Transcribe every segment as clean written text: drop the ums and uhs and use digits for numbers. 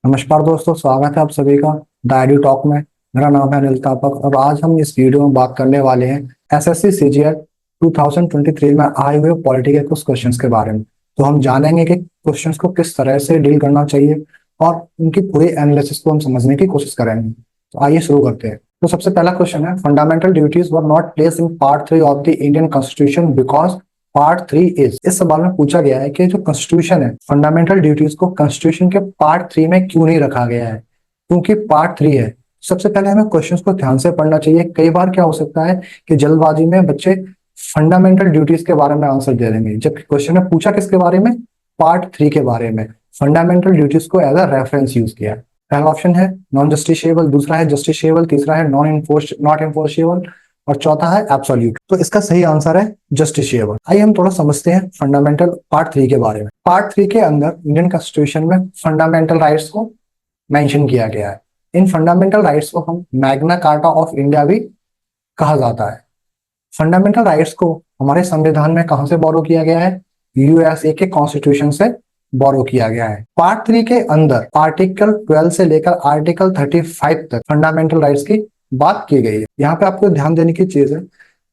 नमस्कार दोस्तों, स्वागत है आप सभी का द एडू टॉक में। मेरा नाम है अनिल तापक। अब आज हम इस वीडियो में बात करने वाले हैं एसएससी सीजीएल 2023 में आए हुए पॉलिटी के कुछ क्वेश्चंस के बारे में। तो हम जानेंगे कि क्वेश्चंस को किस तरह से डील करना चाहिए और उनकी पूरी एनालिसिस को हम समझने की कोशिश करेंगे। तो आइए शुरू करते हैं। तो सबसे पहला क्वेश्चन है, fundamental duties were not place in part 3 of the Indian constitution because part 3 is. इस सवाल में पूछा गया है कि जो कॉन्स्टिट्यूशन है, फंडामेंटल ड्यूटीज को कॉन्स्टिट्यूशन के पार्ट 3 में क्यों नहीं रखा गया है, क्योंकि पार्ट 3 है। सबसे पहले हमें क्वेश्चंस को ध्यान से पढ़ना चाहिए। कई बार क्या हो सकता है कि जल्दबाजी में बच्चे फंडामेंटल ड्यूटीज के बारे में आंसर दे देंगे, जबकि क्वेश्चन में पूछा किसके बारे में, पार्ट 3 के बारे में। फंडामेंटल ड्यूटीज को एज अ रेफरेंस यूज किया है। पहला ऑप्शन है नॉन जस्टिशिएबल, दूसरा है जस्टिशिएबल, तीसरा है नॉट इन्फोर्सिबल और चौथा है एब्सोल्यूट। तो इसका सही आंसर है जस्टिशिएबल। आइए हम थोड़ा समझते हैं फंडामेंटल पार्ट 3 के बारे में। पार्ट 3 के अंदर इंडियन कॉन्स्टिट्यूशन में फंडामेंटल राइट्स को मेंशन किया गया है। इन फंडामेंटल राइट्स को हम मैग्ना कार्टा ऑफ इंडिया भी कहा जाता है। फंडामेंटल राइट्स को हमारे संविधान में कहां से बोरो किया गया है, यूएसए के कॉन्स्टिट्यूशन से बोरो किया गया है। पार्ट 3 के अंदर आर्टिकल 12 से लेकर आर्टिकल 35 तक फंडामेंटल राइट्स की बात की गई है। यहाँ पे आपको ध्यान देने की चीज है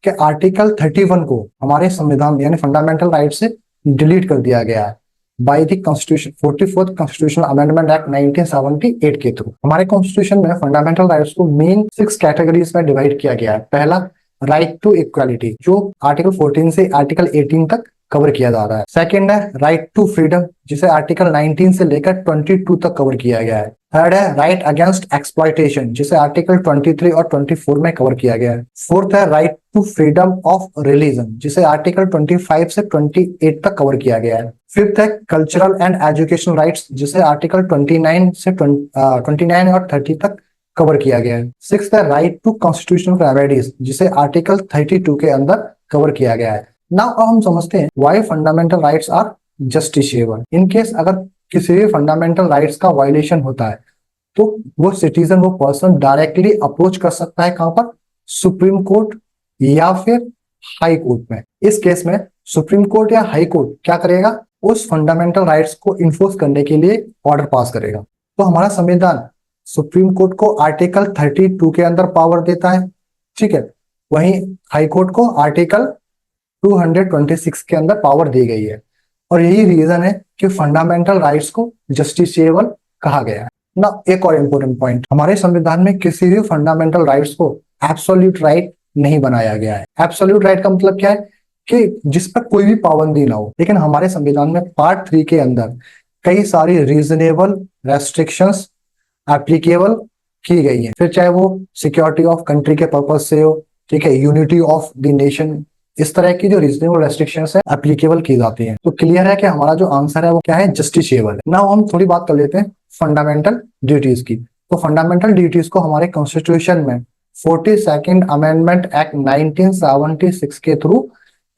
कि आर्टिकल 31 को हमारे संविधान यानी फंडामेंटल राइट से डिलीट कर दिया गया है by the constitution 44th constitutional amendment act 1978 के थ्रू। हमारे कॉन्स्टिट्यूशन में फंडामेंटल राइट्स को मेन 6 कैटेगरीज में डिवाइड किया गया है। पहला, राइट टू इक्वालिटी, जो आर्टिकल 14 से आर्टिकल 18 तक कवर किया जा रहा है। सेकंड है राइट टू फ्रीडम, जिसे आर्टिकल 19 से लेकर 22 तक कवर किया गया है। थर्ड है राइट अगेंस्ट एक्सप्लॉयटेशन, जिसे आर्टिकल 23 और 24 में कवर किया गया है। फोर्थ है right to freedom of religion, जिसे आर्टिकल 25 से 28 तक कवर किया गया है। फिफ्थ है कल्चरल एंड एजुकेशनल राइट्स, जिसे आर्टिकल 29 से 29 और 30 तक कवर किया गया है। सिक्स्थ है राइट टू कॉन्स्टिट्यूशनल रेमेडीज, जिसे आर्टिकल 32 के अंदर कवर किया गया है। नाउ अब हम समझते हैं why fundamental rights are justiciable. In case अगर किसी भी फंडामेंटल राइट्स का वायलेशन होता है तो वो सिटीजन, वो पर्सन डायरेक्टली अप्रोच कर सकता है कहां पर, सुप्रीम कोर्ट या फिर हाई कोर्ट में। इस केस में सुप्रीम कोर्ट या हाई कोर्ट क्या करेगा, उस फंडामेंटल राइट्स को इन्फोर्स करने के लिए ऑर्डर पास करेगा। तो हमारा संविधान सुप्रीम कोर्ट को आर्टिकल 32 के अंदर पावर देता है, ठीक है। वहीं हाई कोर्ट को आर्टिकल 226 के अंदर पावर दी गई है। और यही रीजन है कि फंडामेंटल राइट्स को जस्टिशिएबल कहा गया है ना। एक और इंपॉर्टेंट पॉइंट, हमारे संविधान में किसी भी फंडामेंटल राइट्स को एब्सोल्यूट राइट नहीं बनाया गया है। एब्सोल्यूट राइट का मतलब क्या है कि जिस पर कोई भी पाबंदी ना हो। लेकिन हमारे संविधान में पार्ट 3 के अंदर कई सारी रीजनेबल रेस्ट्रिक्शंस एप्लीकेबल की गई है, फिर चाहे वो सिक्योरिटी ऑफ कंट्री के पर्पज से हो, ठीक है, यूनिटी ऑफ द नेशन, इस तरह की जो रीजनेबल रेस्ट्रिक्शंस है एप्लीकेबल की जाती हैं। तो क्लियर है कि हमारा जो आंसर है वो क्या है, जस्टिशिएबल है। नाउ हम थोड़ी बात कर लेते हैं फंडामेंटल ड्यूटीज की। तो फंडामेंटल ड्यूटीज को हमारे कॉन्स्टिट्यूशन में 42nd अमेंडमेंट एक्ट 1976 के थ्रू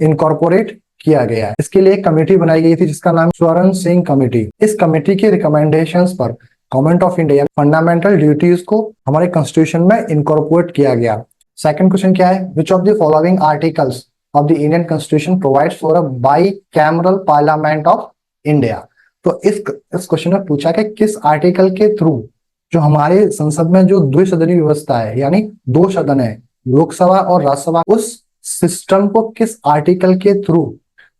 इनकॉर्पोरेट किया गया है। इसके लिए एक कमेटी बनाई गई थी जिसका नाम स्वर्ण सिंह कमेटी। इस कमेटी के रिकमेंडेशंस पर government of India fundamental duties को हमारे कॉन्स्टिट्यूशन में इनकॉर्पोरेट किया गया। सेकंड क्वेश्चन क्या है, which of the following articles of the Indian Constitution provides for a bicameral Parliament of India। तो इस क्वेश्चन में पूछा कि किस आर्टिकल के थ्रू जो हमारे संसद में जो द्विसदनीय व्यवस्था है, यानी 2 सदन है, लोकसभा और राज्यसभा, उस सिस्टम को किस आर्टिकल के थ्रू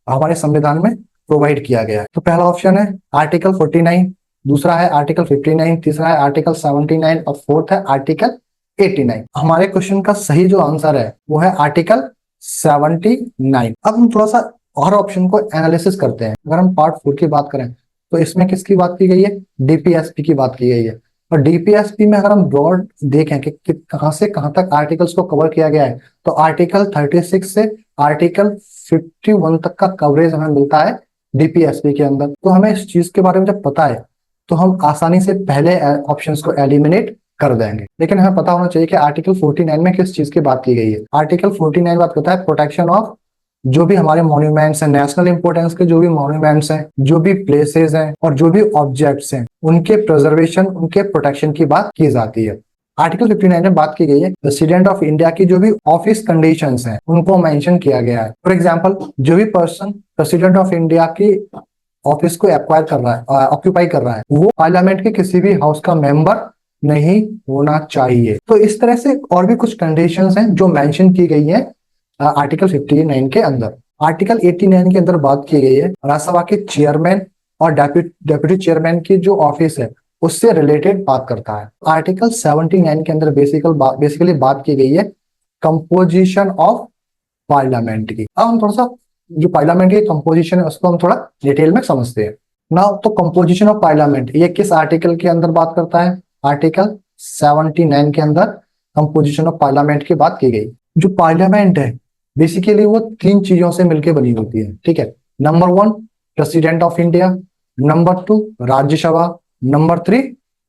हमारे संविधान में प्रोवाइड किया गया है। तो पहला ऑप्शन है आर्टिकल 49, दूसरा है आर्टिकल 59, तीसरा है आर्टिकल 79 और फोर्थ है आर्टिकल 89। हमारे क्वेश्चन का सही जो आंसर है वो है आर्टिकल 79। अब हम थोड़ा सा और ऑप्शन को एनालिसिस करते हैं। अगर हम पार्ट 4 की बात करें तो इसमें किसकी बात की गई है, डीपीएसपी की बात की गई है। और डीपीएसपी में अगर हम ब्रॉड देखें कि कहां से कहां तक आर्टिकल्स को कवर किया गया है, तो आर्टिकल 36 से आर्टिकल 51 तक का कवरेज हमें मिलता है डीपीएसपी के अंदर। तो हमें इस चीज के बारे में जब पता है तो हम आसानी से पहले ऑप्शंस को एलिमिनेट कर देंगे। लेकिन हमें पता होना चाहिए कि आर्टिकल 49 में किस चीज की बात की गई है। आर्टिकल 49 बात करता है प्रोटेक्शन ऑफ जो भी हमारे मॉन्यूमेंट्स हैं, नेशनल इंपोर्टेंस के जो भी मॉन्यूमेंट्स हैं, जो भी प्लेसेस हैं और जो भी ऑब्जेक्ट्स हैं, उनके प्रिजर्वेशन, उनके प्रोटेक्शन की बात की जाती है। आर्टिकल 59 में बात की गई है प्रेसिडेंट ऑफ इंडिया की जो भी ऑफिस कंडीशंस हैं उनको मेंशन किया गया है। फॉर एग्जांपल, जो भी पर्सन प्रेसिडेंट ऑफ इंडिया की ऑफिस को एक्वायर कर रहा है, ऑक्यूपाई कर रहा है, वो पार्लियामेंट के किसी भी हाउस का मेंबर नहीं होना चाहिए। तो इस तरह से और भी कुछ कंडीशंस हैं जो मेंशन की गई है आर्टिकल 59 के अंदर। आर्टिकल 89 के अंदर बात की गई है राज्यसभा के चेयरमैन और डेप्यूटी चेयरमैन की जो ऑफिस है उससे रिलेटेड बात करता है। आर्टिकल 79 के अंदर बेसिकली बात की गई है कंपोजिशन ऑफ पार्लियामेंट की। अब हम थोड़ा सा जो पार्लियामेंट की कंपोजिशन है उसको हम थोड़ा डिटेल में समझते हैं। नाउ तो कंपोजिशन ऑफ पार्लियामेंट ये किस आर्टिकल के अंदर बात करता है? आर्टिकल 79 के अंदर कंपोजिशन ऑफ पार्लियामेंट की बात की गई। जो पार्लियामेंट है बेसिकली वो तीन चीजों से मिलकर बनी होती है, ठीक है। Number 1 president of India, number 2 Rajya Sabha, number 3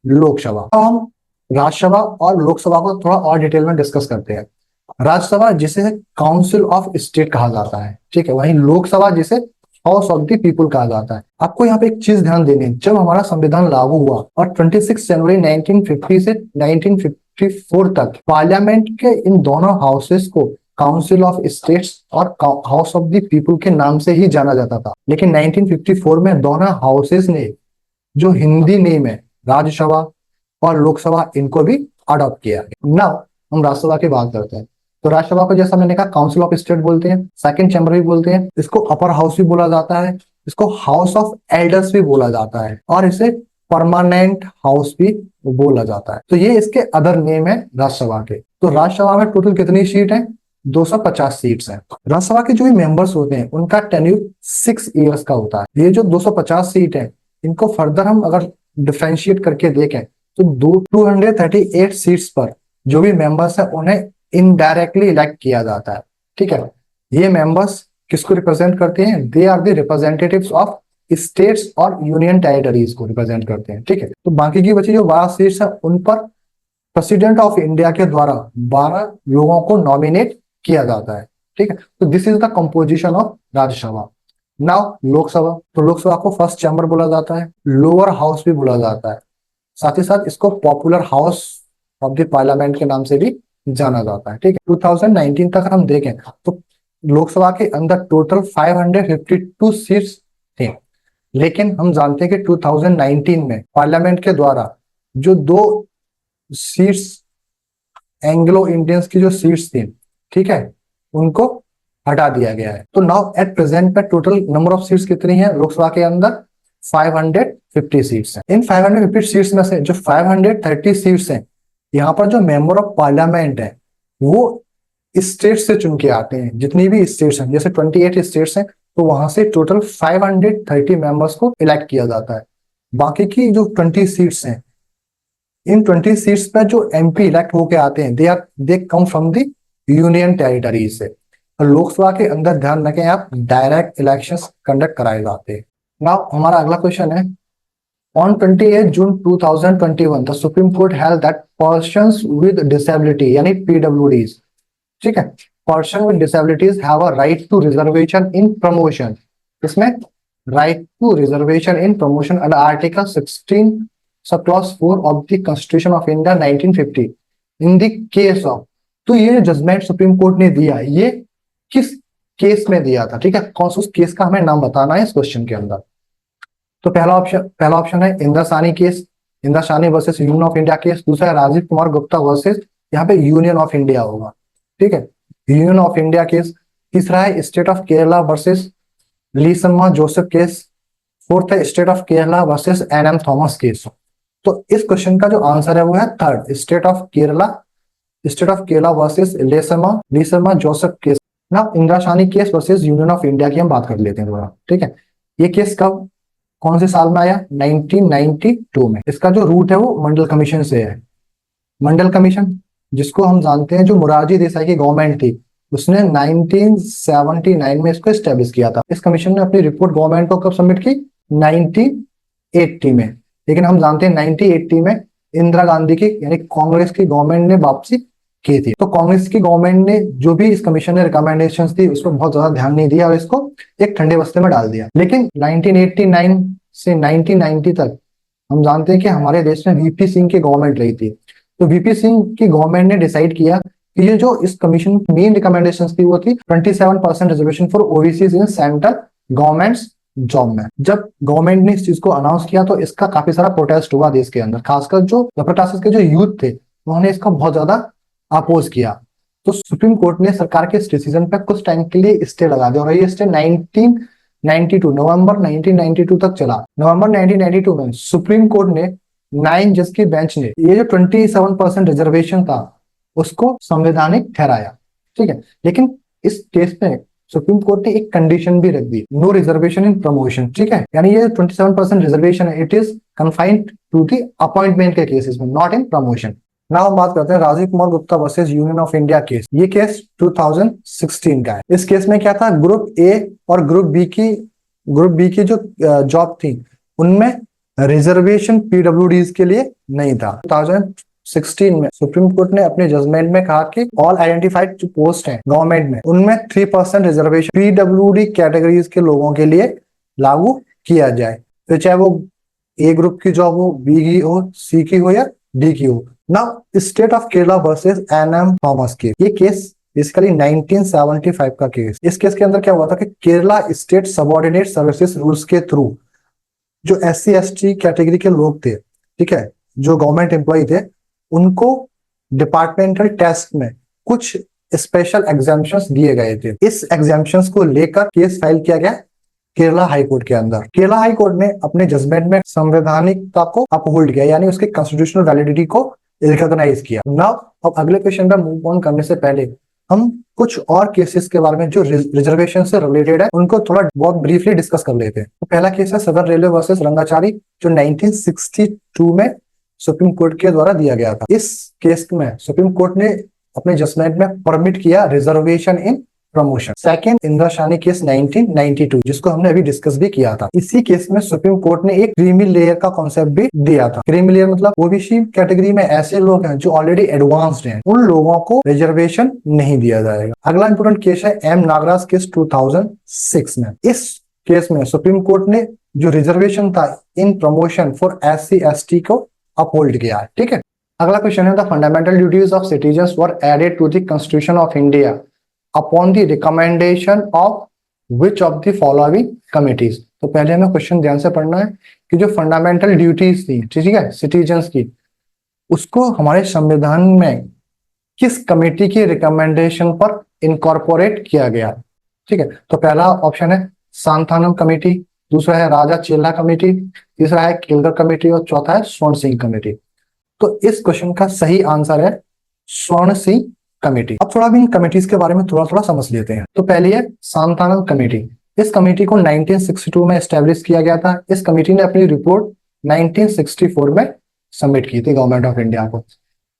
Lok Sabha. अब हम राज्यसभा और लोकसभा को थोड़ा और डिटेल में डिस्कस करते हैं। राज्यसभा जिसे काउंसिल ऑफ स्टेट कहा जाता है, ठीक है, वहीं लोकसभा जिसे हाउस ऑफ द पीपुल कहा जाता है। आपको यहाँ पे एक चीज ध्यान देनी है, जब हमारा संविधान लागू हुआ और 26 जनवरी 1950 से 1954 तक पार्लियामेंट के इन दोनों हाउसेस को काउंसिल ऑफ स्टेट्स और हाउस ऑफ द पीपुल के नाम से ही जाना जाता था। लेकिन 1954 में दोनों हाउसेस ने जो हिंदी नेम है राज्यसभा और लोकसभा इनको भी अडॉप्ट किया। नाउ हम राज्यसभा की बात करते हैं। तो राज्यसभा को जैसा मैंने कहा काउंसिल ऑफ स्टेट बोलते हैं, सेकंड चैम्बर भी बोलते हैं, इसको अपर हाउस भी बोला जाता है, इसको हाउस ऑफ एल्डर्स भी बोला जाता है और इसे परमानेंट हाउस भी बोला जाता है। तो ये इसके अदर नेम है राज्यसभा के। तो राज्यसभा में टोटल कितनी सीट है? 250 सीट्स हैं। राज्यसभा के जो भी मेंबर्स होते हैं उनका टेन्यूर 6 इयर्स का होता है। ये जो 250 सीट है इनको फर्दर हम अगर डिफरेंशिएट करके देखें तो 238 सीट्स पर जो भी मेंबर्स है उन्हें इनडायरेक्टली इलेक्ट किया जाता है, ठीक है। ये मेंबर्स किसको रिप्रेजेंट करते हैं? They are the representatives of states और यूनियन टेरिटरीज को रिप्रेजेंट करते हैं, ठीक है। तो बाकी की बची जो 12 सीट्स है उन पर प्रेसिडेंट ऑफ इंडिया के द्वारा 12 लोगों को नॉमिनेट किया जाता है, ठीक है। तो this is the composition of Rajya Sabha. Now Lok Sabha, तो लोकसभा को फर्स्ट चैम्बर बोला जाता है, लोअर हाउस भी बोला जाता है, साथ ही साथ इसको popular house of the parliament के नाम से भी जाना जाता है, ठीक है। 2019 तक हम देखें तो लोकसभा के अंदर टोटल 552 सीट्स थे। लेकिन हम जानते हैं कि 2019 में पार्लियामेंट के द्वारा जो 2 सीट्स एंग्लो इंडियंस की जो सीट्स थी, ठीक है, उनको हटा दिया गया है। तो नाउ एट प्रेजेंट में टोटल नंबर ऑफ सीट्स कितनी है लोकसभा के अंदर? 550 सीट्स हैं। इन 550 सीट्स में से जो 530 सीट्स हैं यहाँ पर जो मेंबर ऑफ पार्लियामेंट है वो स्टेट से चुन के आते हैं। जितनी भी स्टेट्स हैं, जैसे 28 स्टेट्स हैं, तो वहां से टोटल 530 मेंबर्स को इलेक्ट किया जाता है। बाकी की जो 20 सीट्स हैं, इन 20 सीट्स पर जो एमपी इलेक्ट होके आते हैं they come from the union territories से। लोकसभा के अंदर ध्यान रखें आप, डायरेक्ट इलेक्शंस कंडक्ट कराए जाते हैं। नाउ हमारा अगला क्वेश्चन है, On 28 June 2021, the Supreme Court held that persons with disability यानी PWDs, ठीक है, person with disabilities have a right to reservation in promotion। इसमें right to reservation in promotion under Article 16 sub clause 4 of the Constitution of India 1950 in the case of। तो ये judgement supreme court ने दिया, ये किस case में दिया था, ठीक है, कौन सा उस केस का हमें नाम बताना है इस क्वेश्चन के अंदर। तो पहला ऑप्शन है Indira case, Indira Sahni versus union of India case. दूसरा है राजीव कुमार गुप्ता वर्सेस, यहाँ पे यूनियन ऑफ इंडिया होगा, ठीक है, यूनियन ऑफ इंडिया केस। तीसरा है state of Kerala versus Leesamma Joseph case. Fourth है state of Kerala versus N M. Thomas case. तो इस क्वेश्चन का जो आंसर है वो है third, state of Kerala versus Leesamma Joseph case. ना Indira Sawhney case versus union of India की हम बात कर लेते हैं थोड़ा, ठीक है। ये केस कब कौन से साल में आया? 1992 में। इसका जो रूट है वो मंडल कमीशन से है। मंडल कमीशन जिसको हम जानते हैं जो मोरारजी देसाई की गवर्नमेंट थी उसने 1979 में इसको एस्टेब्लिश किया था। इस कमीशन ने अपनी रिपोर्ट गवर्नमेंट को कब सबमिट की? 1980 में। लेकिन हम जानते हैं 1980 में इंदिरा गांधी की यानी कांग्रेस की गवर्नमेंट ने वापसी की थी। तो कांग्रेस की गवर्नमेंट ने जो भी इस कमीशन ने रिकमेंडेशंस दी उस पर बहुत ज्यादा ध्यान नहीं दिया और इसको एक ठंडे बस्ते में डाल दिया। लेकिन 1989 से 1990 तक हम जानते हैं कि हमारे देश में वीपी सिंह की गवर्नमेंट रही थी। तो वीपी सिंह की गवर्नमेंट ने डिसाइड किया कि ये जो इस कमीशन की मेन रिकमेंडेशंस थी वो थी 27% reservation for OBCs in central governments job में। जब गवर्नमेंट ने इस चीज को अनाउंस किया तो इसका काफी सारा प्रोटेस्ट हुआ देश के अंदर, खासकर जो अपर क्लासेस के जो यूथ थे उन्होंने इसका बहुत ज्यादा अपोज किया। तो सुप्रीम कोर्ट ने सरकार के इस डिसीजन पे कुछ टाइम के लिए स्टे लगा दिया और ये स्टे 1992 नवंबर 1992 तक चला। नवंबर 1992 में सुप्रीम कोर्ट ने 9 जज की बेंच ने ये जो 27% रिजर्वेशन था उसको संवैधानिक ठहराया, ठीक है। लेकिन इस केस में सुप्रीम कोर्ट ने एक कंडीशन भी रख दी, नो रिजर्वेशन इन प्रमोशन, ठीक है। यानी ये 27% रिजर्वेशन है, it is confined to the appointment के केसेस में, नॉट इन प्रमोशन। नाउ हम बात करते हैं Rajiv Kumar Gupta versus union of India case. ये केस 2016 का है। इस केस में क्या था, ग्रुप ए और ग्रुप बी की जो जॉब थी उनमें रिजर्वेशन पीडब्ल्यूडीज के लिए नहीं था। 2016 में सुप्रीम कोर्ट ने अपने जजमेंट में कहा कि ऑल आइडेंटिफाइड जो पोस्ट हैं गवर्नमेंट में उनमें 3% रिजर्वेशन पीडब्ल्यूडी कैटेगरीज के लोगों के लिए लागू किया जाए, तो चाहे वो ए ग्रुप की जॉब हो, बी की हो, सी की हो या डी की हो। Now state of Kerala versus N M Thomas case, ये केस बेसिकली 1975 का केस। इस केस के अंदर क्या हुआ था कि Kerala state subordinate services rules के थ्रू जो SC ST कैटेगरी के लोग थे, ठीक है, जो गवर्नमेंट एम्प्लॉय थे, उनको डिपार्टमेंटल टेस्ट में कुछ स्पेशल एग्जाम्पशंस दिए गए थे। इस एग्जाम्पशंस को लेकर केस फाइल किया गया केरला हाई कोर्ट के अंदर। केरला हाई कोर्ट ने अपने जजमेंट में संवैधानिकता को अपहोल्ड किया, यानी उसके कॉन्स्टिट्यूशनल वैलिडिटी को रिकॉग्नाइज किया। नाउ अब अगले क्वेश्चन पर मूव ऑन करने से पहले हम कुछ और केसेस के बारे में जो रिजर्वेशन से रिलेटेड है उनको थोड़ा बहुत ब्रीफली डिस्कस कर लेते हैं। तो पहला केस है सदर्न रेलवे वर्सेस रंगाचारी, जो 1962 में सुप्रीम कोर्ट के द्वारा दिया गया था। इस केस में सुप्रीम कोर्ट ने अपने जजमेंट में परमिट किया reservation in promotion. Second Indra Sawhney case 1992, जिसको हमने अभी डिस्कस भी किया था। इसी केस में सुप्रीम कोर्ट ने एक क्रीमी लेयर का कॉन्सेप्ट भी दिया था। क्रीमी लेयर मतलब ओबीसी कैटेगरी में ऐसे लोग हैं जो ऑलरेडी एडवांस्ड हैं, उन लोगों को रिजर्वेशन नहीं दिया जाएगा। अगला इंपोर्टेंट केस है एम नागराज केस 2006 में। इस केस में सुप्रीम कोर्ट ने जो रिजर्वेशन था in promotion for SC ST को अपहोल्ड किया है, ठीक है। अगला क्वेश्चन है the fundamental duties of citizens were added to the constitution of India upon the recommendation of which of the following committees. तो पहले हमें क्वेश्चन ध्यान से पढ़ना है कि जो फंडामेंटल ड्यूटीज थी, ठीक है, सिटीजन्स की, उसको हमारे संविधान में किस कमेटी की रिकमेंडेशन पर इनकॉर्पोरेट किया गया, ठीक है। तो पहला ऑप्शन है सांथानम कमेटी, दूसरा है राजा चेल्ला कमेटी, तीसरा है केलकर कमेटी और चौथा है स्वर्ण सिंह कमेटी। तो इस क्वेश्चन का सही आंसर है स्वर्ण सिंह कमेटी। अब थोड़ा भी इन कमेटीज के बारे में थोड़ा समझ लेते हैं। तो पहली है सांथानम कमेटी। इस कमेटी को 1962 में एस्टेब्लिश किया गया था। इस कमेटी ने अपनी रिपोर्ट 1964 में सबमिट की थी गवर्नमेंट ऑफ इंडिया को।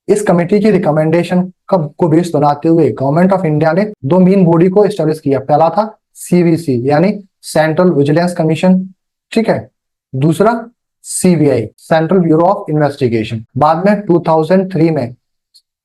इस कमेटी की रिकमेंडेशन को बेस बनाते हुए गवर्नमेंट ऑफ इंडिया ने दो मेन बॉडी को एस्टेब्लिश किया। पहला था CVC यानी सेंट्रल विजिलेंस कमीशन, ठीक है, दूसरा CBI central bureau of investigation. बाद में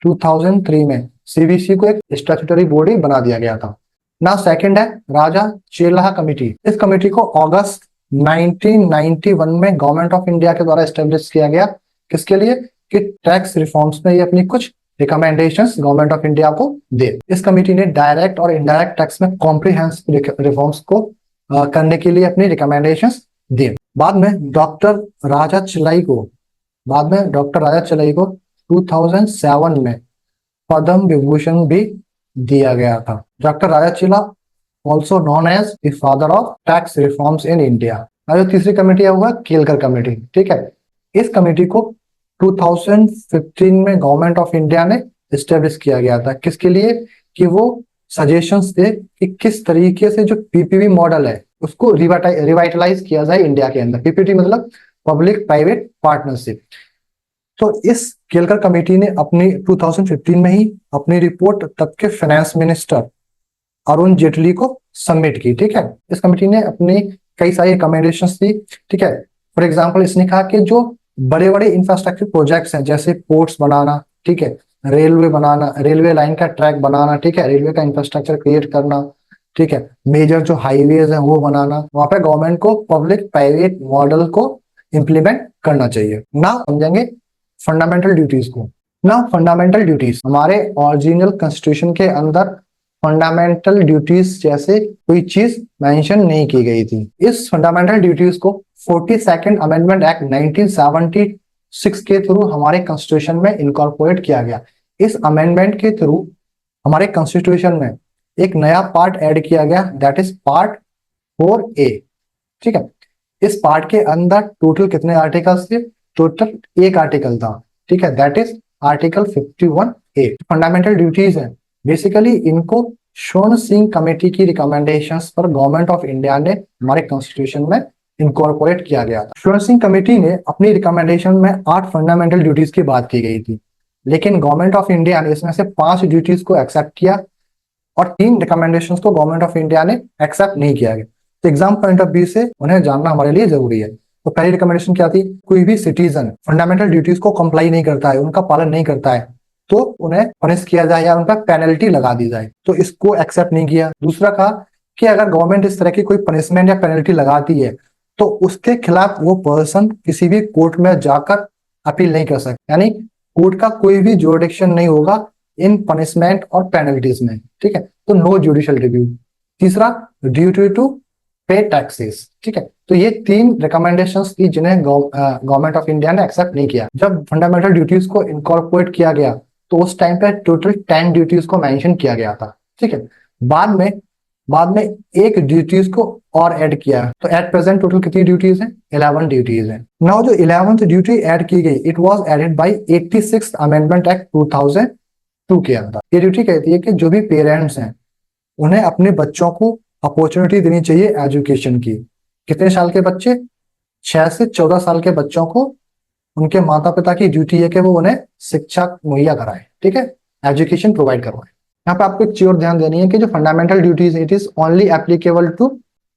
2003 में CVC को एक स्टैट्यूटरी बॉडी बना दिया गया था। ना सेकंड है राजा चेल्ला कमेटी। इस कमेटी को अगस्त 1991 में गवर्नमेंट ऑफ इंडिया के द्वारा एस्टेब्लिश किया गया। किसके लिए? कि टैक्स रिफॉर्म्स में ये अपनी कुछ रिकमेंडेशंस गवर्नमेंट ऑफ इंडिया को दे। इस कमेटी ने डायरेक्ट और इनडायरेक्ट टैक्स में कॉम्प्रिहेंसिव रिफॉर्म्स को करने के लिए अपनी रिकमेंडेशंस दी। बाद में डॉक्टर राजा चिल्लाई को 2007 में पद्म विभूषण भी दिया गया था। Doctor Raja Chelliah also known as the father of tax reforms in India. जो तीसरी कमेटी है वो है केलकर कमेटी, ठीक है। इस कमेटी को 2015 में गवर्नमेंट ऑफ इंडिया ने एस्टेब्लिश किया गया था। किसके लिए? कि वो सजेशंस दे कि किस तरीके से जो PPP मॉडल है उसको रिवाइटलाइज किया जाए इंडिया के अंदर। PPP मतलब पब्लिक प्राइवेट पार्टनरशिप। तो इस केलकर कमेटी ने अपनी 2015 में ही अपनी रिपोर्ट तब के फाइनेंस मिनिस्टर अरुण जेटली को सबमिट की, ठीक है। इस कमेटी ने अपनी कई सारी रिकमेंडेशंस दी, ठीक है। फॉर एग्जांपल इसने कहा कि जो बड़े बड़े इंफ्रास्ट्रक्चर प्रोजेक्ट्स हैं जैसे पोर्ट्स बनाना, ठीक है, रेलवे बनाना, रेलवे लाइन का ट्रैक बनाना, ठीक है, रेलवे का इंफ्रास्ट्रक्चर क्रिएट करना, ठीक है, मेजर जो हाईवेज हैं वो बनाना, वहां पे गवर्नमेंट को पब्लिक प्राइवेट मॉडल को इम्प्लीमेंट करना चाहिए। ना समझेंगे फंडामेंटल ड्यूटीज को। ना फंडामेंटल ड्यूटीज हमारे ओरिजिनल कॉन्स्टिट्यूशन के अंदर फंडामेंटल ड्यूटीज जैसे कोई चीज मेंशन नहीं की गई थी। इस फंडामेंटल ड्यूटीज को 42nd अमेंडमेंट एक्ट 1976 के थ्रू हमारे कॉन्स्टिट्यूशन में इनकॉर्पोरेट किया गया। इस अमेंडमेंट के थ्रू हमारे कॉन्स्टिट्यूशन में एक नया पार्ट ऐड किया गया, दैट इज पार्ट 4A। ठीक है, इस पार्ट के अंदर टोटल कितने आर्टिकल्स थे? टोटल एक आर्टिकल था। ठीक है, that is article 51A। Fundamental duties है, बेसिकली इनको शोन सिंह कमेटी की रिकमेंडेशंस पर गवर्नमेंट ऑफ इंडिया ने हमारे कॉन्स्टिट्यूशन में इनकॉर्पोरेट किया गया था। शोन सिंह कमेटी ने अपनी रिकमेंडेशन में 8 फंडामेंटल ड्यूटीज की बात की गई थी, लेकिन गवर्नमेंट ऑफ इंडिया ने इसमें से 5 ड्यूटीज को एक्सेप्ट किया और 3 रिकमेंडेशंस को गवर्नमेंट ऑफ इंडिया ने एक्सेप्ट नहीं किया गया। तो एग्जाम पॉइंट ऑफ व्यू से उन्हें जानना हमारे लिए जरूरी है। तो पहली रिकमेंडेशन क्या थी? कोई भी सिटीजन फंडामेंटल ड्यूटीज को कंप्लाई नहीं करता है, उनका पालन नहीं करता है, तो उन्हें पनिश किया जाए या उन पर पेनल्टी लगा दी जाए। तो इसको एक्सेप्ट नहीं किया। दूसरा कहा कि अगर गवर्नमेंट इस तरह की कोई पनिशमेंट या पेनल्टी लगाती है तो उसके खिलाफ वो पर्सन किसी भी कोर्ट में जाकर अपील नहीं कर सकता, यानी कोर्ट का कोई भी जुरिडिक्शन नहीं होगा इन पनिशमेंट और पेनल्टीज में। ठीक है, तो नो जुडिशियल रिव्यू। तीसरा, ड्यूटी टू पे टैक्सेस। ठीक है, तो ये 3 रिकमेंडेशंस थी जिन्हें गवर्नमेंट ऑफ इंडिया ने एक्सेप्ट नहीं किया। जब फंडामेंटल ड्यूटीज को इनकॉर्पोरेट किया गया तो उस टाइम पे टोटल 10 ड्यूटीज को मेंशन किया गया था। ठीक है, बाद में एक ड्यूटीज को और ऐड किया, तो एट प्रेजेंट टोटल कितनी ड्यूटीज हैं? 11 ड्यूटीज हैं। नाउ जो 11th ड्यूटी ऐड की गई, it was added by 86th amendment act 2002 के अंदर। ये ड्यूटी कहती है कि जो भी पेरेंट्स हैं उन्हें अपने बच्चों को अपॉर्चुनिटी देनी चाहिए एजुकेशन की। कितने साल के बच्चे? 6 से 14 साल के बच्चों को उनके माता पिता की ड्यूटी है कि वो उन्हें शिक्षा मुहैया कराए। ठीक है, एजुकेशन प्रोवाइड करवाए। यहाँ पे आपको एक चीज और ध्यान देनी है कि जो fundamental duties it is only applicable to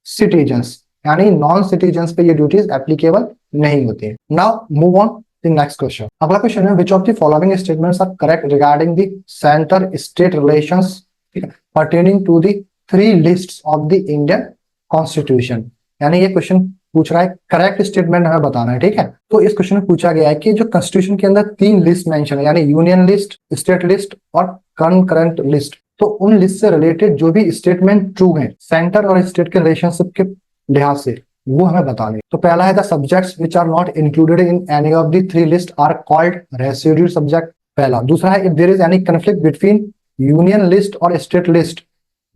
citizens, यानी नॉन सिटीजन्स पे ये ड्यूटीज एप्लीकेबल नहीं होती है। Now move on the next question. अगला क्वेश्चन है, which of the following statements are correct regarding the centre state relations pertaining to the 3 lists of the Indian constitution. यानी ये question पूछ रहा है, करेक्ट स्टेटमेंट हमें बताना है। ठीक है, तो इस क्वेश्चन में पूछा गया है कि जो कॉन्स्टिट्यूशन के अंदर 3 लिस्ट मेंशन है, यानी यूनियन लिस्ट, स्टेट लिस्ट और कंकरेंट लिस्ट, तो उन लिस्ट से रिलेटेड जो भी स्टेटमेंट ट्रू है सेंटर और स्टेट के रिलेशनशिप के लिहाज से, वो हमें बताने। तो पहला है, the subjects which are not included in any of the 3 list are called residual subject. पहला। दूसरा है, if there is any conflict between union list और state list,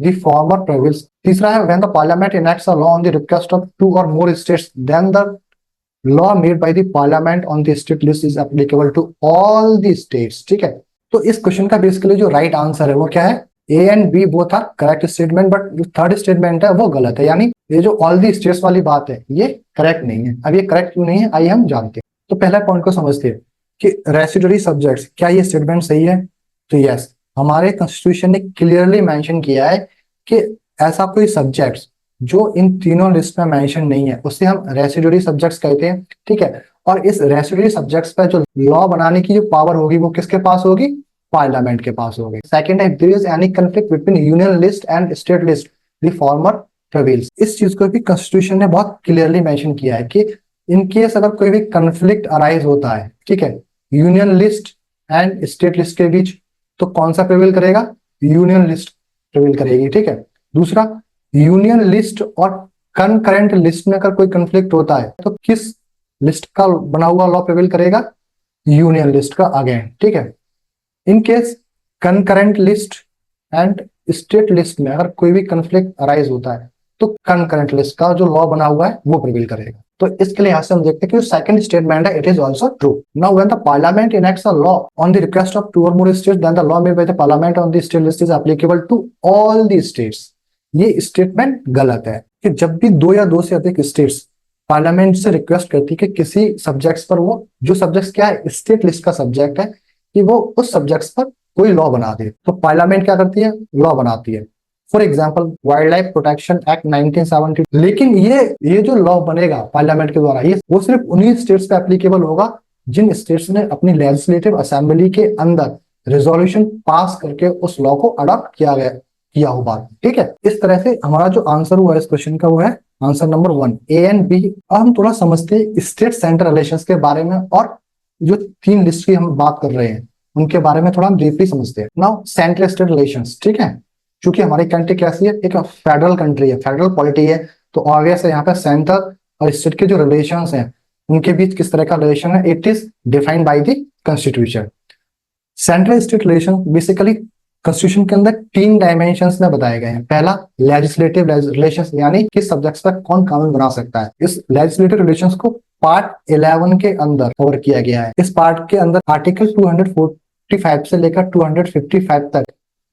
the former prevails। तीसरा है, when the parliament enacts a law on the request of 2 or more states, then the law made by the parliament on the state list is applicable to all the states। ठीक है, तो इस question का basically जो right answer है वो क्या है? A and B both are correct statement, but जो थर्ड स्टेटमेंट है वो गलत है, यानी ये जो ऑल दी स्टेट्स वाली बात है ये करेक्ट नहीं है। अब ये करेक्ट क्यों नहीं है, आइए हम जानते हैं। तो पहला पॉइंट को समझते हैं कि रेसिडुअरी सब्जेक्ट्स, क्या ये स्टेटमेंट सही है? तो यस, हमारे कॉन्स्टिट्यूशन ने क्लियरली मेंशन किया है कि ऐसा कोई सब्जेक्ट्स जो इन तीनों लिस्ट में मेंशन नहीं है उसे हम रेसिडुअरी सब्जेक्ट्स कहते हैं। ठीक है, और इस रेसिडुअरी सब्जेक्ट्स पर जो लॉ बनाने की जो पावर होगी वो किसके पास होगी? पार्लियामेंट के पास होगी। सेकंड है, if there is any conflict between union list and state list, the former prevails. इस चीज को भी कॉन्स्टिट्यूशन ने बहुत क्लियरली मेंशन किया है कि इन केस अगर कोई भी कॉन्फ्लिक्ट अराइज होता है, ठीक है, union list and state list के बीच, तो कौन सा प्रिवेल करेगा? यूनियन लिस्ट प्रिवेल करेगी। ठीक है, दूसरा, यूनियन लिस्ट और कंकरेंट लिस्ट में अगर कोई कंफ्लिक्ट होता है तो किस लिस्ट का बना हुआ लॉ प्रिवेल करेगा? यूनियन लिस्ट का अगेन। ठीक है, in case concurrent list and state list में अगर कोई भी कंफ्लिक्ट अराइज होता है तो कंकरेंट लिस्ट का जो लॉ बना हुआ है वो प्रिवेल करेगा। तो इसके लिहाज से हम देखते हैं कि जो सेकंड स्टेटमेंट है it is also true. Now when the parliament enacts a law on the request of 2 or more states, then the law made by the parliament on the state list is applicable to all the states। ये statement गलत है कि जब भी 2 या 2 से अधिक states parliament से रिक्वेस्ट करती है कि किसी सब्जेक्ट्स पर, वो जो सब्जेक्ट्स क्या है स्टेट लिस्ट का सब्जेक्ट है, कि वो उस सब्जेक्ट्स पर कोई लॉ बना दे, तो पार्लियामेंट क्या करती है? लॉ बनाती है। For example wild life protection act 1970। लेकिन ये जो लॉ बनेगा पार्लियामेंट के द्वारा, ये वो सिर्फ उन्हीं स्टेट्स पे एप्लीकेबल होगा जिन स्टेट्स ने अपनी लेजिस्लेटिव असेंबली के अंदर रेजोल्यूशन पास करके उस लॉ को अडॉप्ट किया हो बात। ठीक है, इस तरह से हमारा जो आंसर हुआ इस क्वेश्चन का वो है answer number 1, A and B. अब हम थोड़ा समझते हैं स्टेट सेंटर रिलेशंस के बारे में, और जो 3 लिस्ट की हम बात कर रहे हैं उनके बारे में थोड़ा हम डीपली समझते हैं। नाउ सेंट्रल स्टेट रिलेशंस, ठीक है, क्योंकि हमारी कंट्री कैसी है, एक फेडरल कंट्री है, फेडरल पॉलिटी है, तो ऑब्वियस है यहाँ पे सेंटर और स्टेट के जो रिलेशंस हैं उनके बीच किस तरह का रिलेशन है, it is defined by the constitution. Central state relation basically constitution के अंदर 3 डायमेंशंस में बताए गए हैं। पहला लेजिस्लेटिव रिलेशंस, यानी किस सब्जेक्ट्स पर कौन कानून बना सकता है। इस लेजिस्लेटिव रिलेशंस को पार्ट 11 के अंदर कवर किया गया है। इस पार्ट के अंदर आर्टिकल 245 से लेकर 255 तक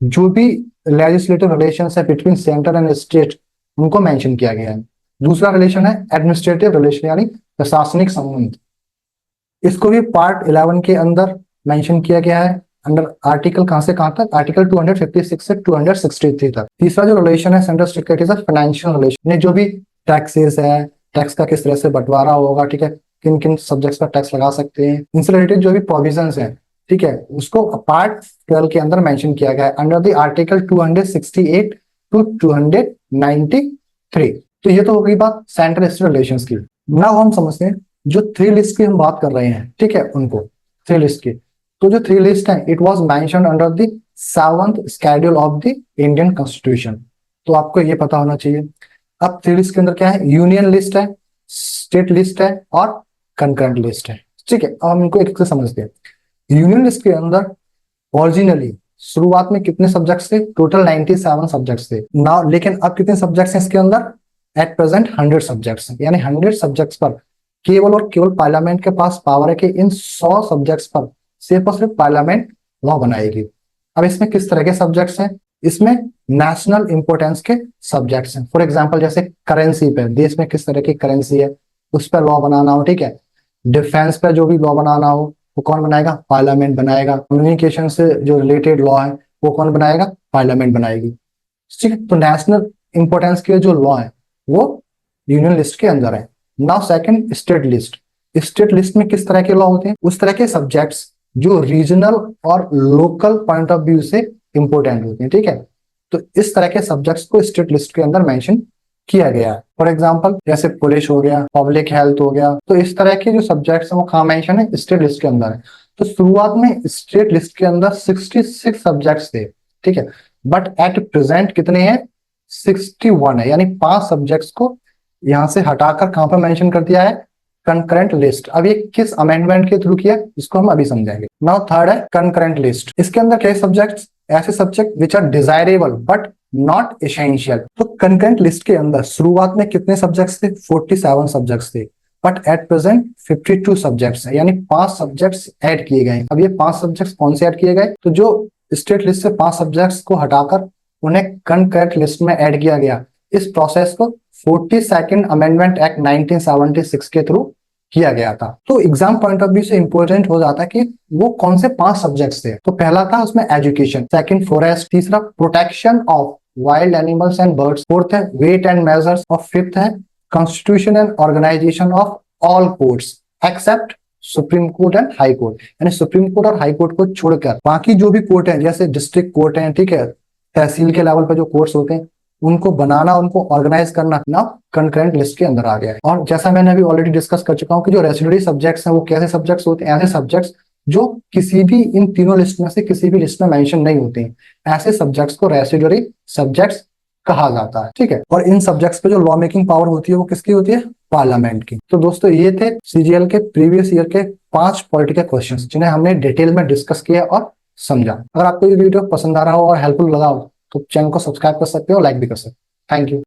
जो भी लेजिस्लेटिव रिलेशंस है बिटवीन सेंटर एंड स्टेट उनको मेंशन किया गया है। दूसरा रिलेशन है एडमिनिस्ट्रेटिव रिलेशन, यानी प्रशासनिक संबंध। इसको भी पार्ट 11 के अंदर मेंशन किया गया है, अंडर आर्टिकल कहां से कहां तक, आर्टिकल 256 से 263 तक। तीसरा जो रिलेशन है सेंट्रल स्टेट का, it is a financial relation, जो भी टैक्सेस है, टैक्स का किस तरह से बंटवारा होगा, ठीक है, किन किन सब्जेक्ट्स पर टैक्स लगा सकते हैं, इनसे रिलेटेड जो भी प्रोविजंस हैं, ठीक है, उसको पार्ट 12 के अंदर मेंशन किया गया है अंडर द आर्टिकल 268 टू 293। तो ये तो हो गई बात सेंट्रल स्टेट रिलेशंस की। नाउ हम समझते हैं जो 3 लिस्ट की हम बात कर रहे हैं, ठीक है, उनको 3 लिस्ट की। तो जो 3 लिस्ट है it was mentioned under the 7th schedule of the Indian constitution. तो आपको ये पता होना चाहिए। अब 3 लिस्ट के अंदर क्या है, यूनियन लिस्ट है, स्टेट लिस्ट है और कंकरेंट लिस्ट है, ठीक है। अब हम इनको एक एक से समझते हैं। यूनियन लिस्ट के अंदर ओरिजिनली शुरुआत में कितने सब्जेक्ट्स थे, टोटल 97 सब्जेक्ट्स थे ना, लेकिन अब कितने सब्जेक्ट्स हैं इसके अंदर, एट प्रेजेंट 100 सब्जेक्ट्स, यानी 100 सब्जेक्ट्स पर केवल और केवल पार्लियामेंट के पास पावर है कि इन 100 सब्जेक्ट्स पर सिर्फ और सिर्फ पार्लियामेंट लॉ बनाएगी। अब इसमें किस तरह के सब्जेक्ट्स हैं, इसमें नेशनल इंपोर्टेंस के सब्जेक्ट्स हैं। फॉर एग्जांपल जैसे करेंसी पे, देश में किस तरह की करेंसी है उस पर लॉ बनाना हो, ठीक है। डिफेंस पे जो भी लॉ बनाना हो वो कौन बनाएगा, पार्लियामेंट बनाएगा। कम्युनिकेशन से जो रिलेटेड लॉ है वो कौन बनाएगा, पार्लियामेंट बनाएगी, ठीक है। तो नेशनल इंपोर्टेंस के जो लॉ है वो यूनियन लिस्ट के अंदर है। Now second, state list. State list में किस तरह के लॉ होते हैं, उस तरह के सब्जेक्ट्स जो रीजनल और लोकल पॉइंट ऑफ व्यू से इंपोर्टेंट होते हैं, ठीक है। तो इस तरह के सब्जेक्ट्स को स्टेट लिस्ट के अंदर मेंशन किया गया है। फॉर एग्जांपल जैसे पुलिस हो गया, पब्लिक हेल्थ हो गया, तो इस तरह के जो सब्जेक्ट्स हैं वो कहाँ मेंशन है, स्टेट लिस्ट के अंदर है। तो शुरुआत में स्टेट लिस्ट के अंदर 66 सब्जेक्ट्स थे, ठीक है, बट एट प्रेजेंट कितने हैं, 61 है, यानी 5 सब्जेक्ट्स को यहां से हटाकर कहां पर मेंशन कर दिया है, कंकरेंट लिस्ट। अब ये किस अमेंडमेंट के थ्रू किया इसको हम अभी समझेंगे। नाउ थर्ड है कंकरेंट लिस्ट। इसके अंदर क्या सब्जेक्ट्स, ऐसे subject which are desirable but not essential. तो कंकरेंट लिस्ट के अंदर शुरुआत में कितने सब्जेक्ट्स थे, 47 सब्जेक्ट्स थे, बट एट प्रेजेंट 52 सब्जेक्ट्स है, यानी 5 सब्जेक्ट्स ऐड किए गए। अब ये 5 सब्जेक्ट्स कौन से ऐड किए गए, तो जो स्टेट लिस्ट से 5 सब्जेक्ट्स को हटाकर उन्हें कंकरेंट लिस्ट में ऐड किया गया। इस प्रोसेस को 42nd अमेंडमेंट एक्ट 1976 के थ्रू किया गया था। तो एग्जाम पॉइंट ऑफ व्यू से इंपॉर्टेंट हो जाता है कि वो कौन से 5 सब्जेक्ट्स थे। तो पहला था उसमें एजुकेशन, सेकंड फॉरेस्ट, तीसरा protection of wild animals and birds, fourth है वेट एंड मेजर्स, और फिफ्थ है constitution and organisation of all courts except supreme court and high court. यानी सुप्रीम कोर्ट और हाई कोर्ट को छोड़कर बाकी जो भी कोर्ट है, जैसे डिस्ट्रिक्ट कोर्ट है, ठीक है, तहसील के लेवल पर जो कोर्ट्स होते हैं उनको बनाना, उनको ऑर्गेनाइज करना ना कंकरेंट लिस्ट के अंदर आ गया है। और जैसा मैंने अभी ऑलरेडी डिस्कस कर चुका हूं कि जो रेसिडुअरी सब्जेक्ट्स हैं वो कैसे सब्जेक्ट्स होते हैं, ऐसे सब्जेक्ट्स जो किसी भी इन तीनों लिस्ट में से किसी भी लिस्ट में मेंशन नहीं होते हैं, ऐसे सब्जेक्ट्स को रेसिडुअरी सब्जेक्ट्स कहा जाता है, ठीक है। और इन सब्जेक्ट्स पे जो लॉ मेकिंग पावर होती है वो किसकी होती है, पार्लियामेंट की। तो दोस्तों ये थे सीजीएल के प्रीवियस ईयर के 5 पॉलिटिकल क्वेश्चंस जिन्हें हमने डिटेल में डिस्कस किया और समझा। अगर आपको ये वीडियो पसंद आ रहा हो और हेल्पफुल लगा हो तो चैनल को सब्सक्राइब कर सकते हो, लाइक भी कर सकते हो। Thank you.